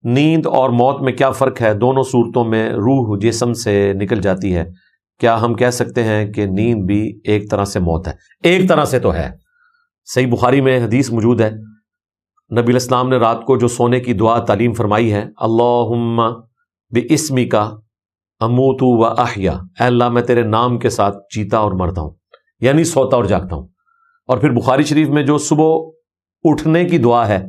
نیند اور موت میں کیا فرق ہے؟ دونوں صورتوں میں روح جسم سے نکل جاتی ہے، کیا ہم کہہ سکتے ہیں کہ نیند بھی ایک طرح سے موت ہے؟ ایک طرح سے تو ہے۔ صحیح بخاری میں حدیث موجود ہے، نبی علیہ السلام نے رات کو جو سونے کی دعا تعلیم فرمائی ہے، اللہم باسمک اموت و احیا، اے اللہ میں تیرے نام کے ساتھ جیتا اور مرتا ہوں، یعنی سوتا اور جاگتا ہوں۔ اور پھر بخاری شریف میں جو صبح اٹھنے کی دعا ہے،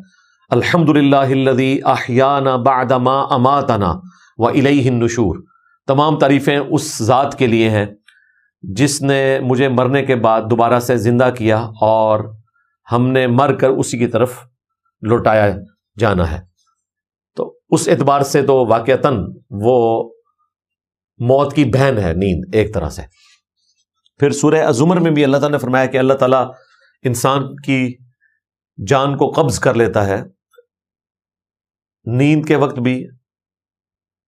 الحمدللہ الذی احیانا بعد ما اماتنا والیہ النشور، تمام تعریفیں اس ذات کے لیے ہیں جس نے مجھے مرنے کے بعد دوبارہ سے زندہ کیا اور ہم نے مر کر اسی کی طرف لوٹایا جانا ہے۔ تو اس اعتبار سے تو واقعتاً وہ موت کی بہن ہے نیند ایک طرح سے۔ پھر سورہ الزمر میں بھی اللہ تعالیٰ نے فرمایا کہ اللہ تعالیٰ انسان کی جان کو قبض کر لیتا ہے نیند کے وقت بھی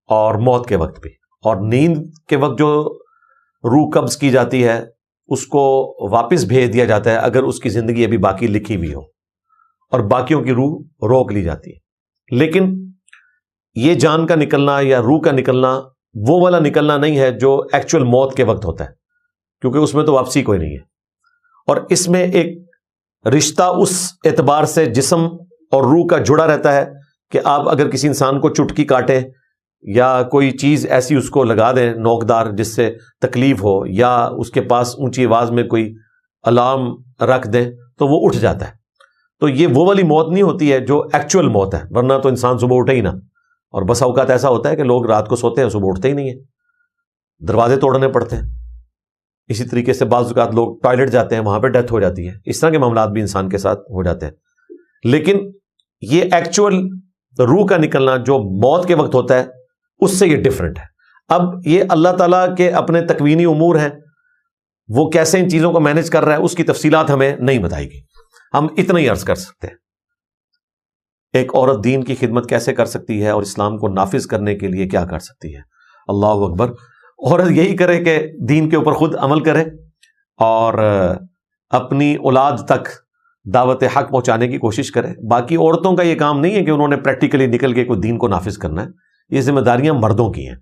اور موت کے وقت بھی، اور نیند کے وقت جو روح قبض کی جاتی ہے اس کو واپس بھیج دیا جاتا ہے اگر اس کی زندگی ابھی باقی لکھی ہوئی ہو، اور باقیوں کی روح روک لی جاتی ہے۔ لیکن یہ جان کا نکلنا یا روح کا نکلنا وہ والا نکلنا نہیں ہے جو ایکچول موت کے وقت ہوتا ہے، کیونکہ اس میں تو واپسی کوئی نہیں ہے۔ اور اس میں ایک رشتہ اس اعتبار سے جسم اور روح کا جڑا رہتا ہے کہ آپ اگر کسی انسان کو چٹکی کاٹیں یا کوئی چیز ایسی اس کو لگا دیں نوکدار جس سے تکلیف ہو، یا اس کے پاس اونچی آواز میں کوئی الارم رکھ دیں تو وہ اٹھ جاتا ہے۔ تو یہ وہ والی موت نہیں ہوتی ہے جو ایکچول موت ہے، ورنہ تو انسان صبح اٹھے ہی نہ۔ اور بسا اوقات ایسا ہوتا ہے کہ لوگ رات کو سوتے ہیں صبح اٹھتے ہی نہیں ہیں، دروازے توڑنے پڑتے ہیں۔ اسی طریقے سے بعض اوقات لوگ ٹوائلٹ جاتے ہیں، وہاں پہ ڈیتھ ہو جاتی ہے۔ اس طرح کے معاملات بھی انسان کے ساتھ ہو جاتے ہیں۔ لیکن یہ ایکچول روح کا نکلنا جو موت کے وقت ہوتا ہے اس سے یہ ڈیفرنٹ ہے۔ اب یہ اللہ تعالیٰ کے اپنے تکوینی امور ہیں، وہ کیسے ان چیزوں کو مینج کر رہا ہے اس کی تفصیلات ہمیں نہیں بتائی گئی۔ ہم اتنا ہی عرض کر سکتے ہیں، ایک عورت دین کی خدمت کیسے کر سکتی ہے اور اسلام کو نافذ کرنے کے لیے کیا کر سکتی ہے۔ اللہ اکبر۔ عورت یہی کرے کہ دین کے اوپر خود عمل کرے اور اپنی اولاد تک دعوت حق پہنچانے کی کوشش کرے۔ باقی عورتوں کا یہ کام نہیں ہے کہ انہوں نے پریکٹیکلی نکل کے کوئی دین کو نافذ کرنا ہے، یہ ذمہ داریاں مردوں کی ہیں۔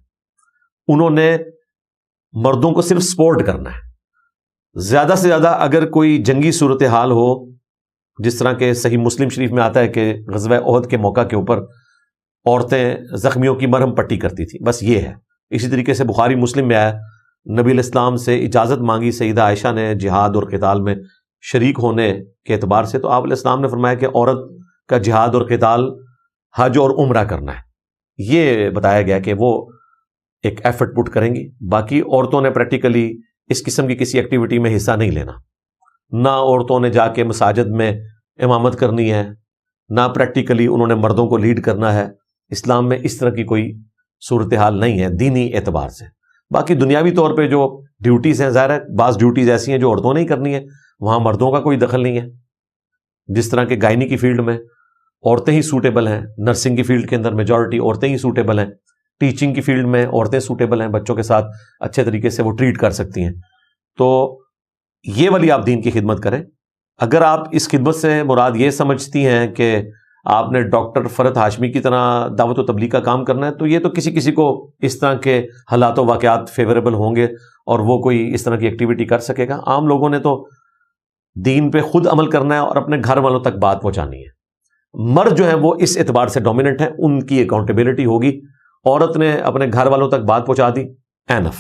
انہوں نے مردوں کو صرف سپورٹ کرنا ہے۔ زیادہ سے زیادہ اگر کوئی جنگی صورتحال ہو، جس طرح کہ صحیح مسلم شریف میں آتا ہے کہ غزوہ احد کے موقع کے اوپر عورتیں زخمیوں کی مرہم پٹی کرتی تھی، بس یہ ہے۔ اسی طریقے سے بخاری مسلم میں آیا، نبی علیہ السلام سے اجازت مانگی سیدہ عائشہ نے جہاد اور قتال میں شریک ہونے کے اعتبار سے، تو آپ علیہ السلام نے فرمایا کہ عورت کا جہاد اور قتال حج اور عمرہ کرنا ہے۔ یہ بتایا گیا کہ وہ ایک ایفرٹ پٹ کریں گی۔ باقی عورتوں نے پریکٹیکلی اس قسم کی کسی ایکٹیویٹی میں حصہ نہیں لینا، نہ عورتوں نے جا کے مساجد میں امامت کرنی ہے، نہ پریکٹیکلی انہوں نے مردوں کو لیڈ کرنا ہے۔ اسلام میں اس طرح کی کوئی صورتحال نہیں ہے دینی اعتبار سے۔ باقی دنیاوی طور پہ جو ڈیوٹیز ہیں، ظاہر ہے بعض ڈیوٹیز ایسی ہیں جو عورتوں نے ہی کرنی ہے، وہاں مردوں کا کوئی دخل نہیں ہے۔ جس طرح کہ گائنی کی فیلڈ میں عورتیں ہی سوٹیبل ہیں، نرسنگ کی فیلڈ کے اندر میجورٹی عورتیں ہی سوٹیبل ہیں، ٹیچنگ کی فیلڈ میں عورتیں سوٹیبل ہیں، بچوں کے ساتھ اچھے طریقے سے وہ ٹریٹ کر سکتی ہیں۔ تو یہ والی آپ دین کی خدمت کریں۔ اگر آپ اس خدمت سے مراد یہ سمجھتی ہیں کہ آپ نے ڈاکٹر فرحت ہاشمی کی طرح دعوت و تبلیغ کا کام کرنا ہے، تو یہ تو کسی کو اس طرح کے حالات و واقعات فیوریبل ہوں گے اور وہ کوئی اس طرح کی ایکٹیویٹی کر سکے گا۔ عام لوگوں نے تو دین پہ خود عمل کرنا ہے اور اپنے گھر والوں تک بات پہنچانی ہے۔ مرد جو ہیں وہ اس اعتبار سے ڈومیننٹ ہیں، ان کی اکاؤنٹیبلٹی ہوگی۔ عورت نے اپنے گھر والوں تک بات پہنچا دی، اینف۔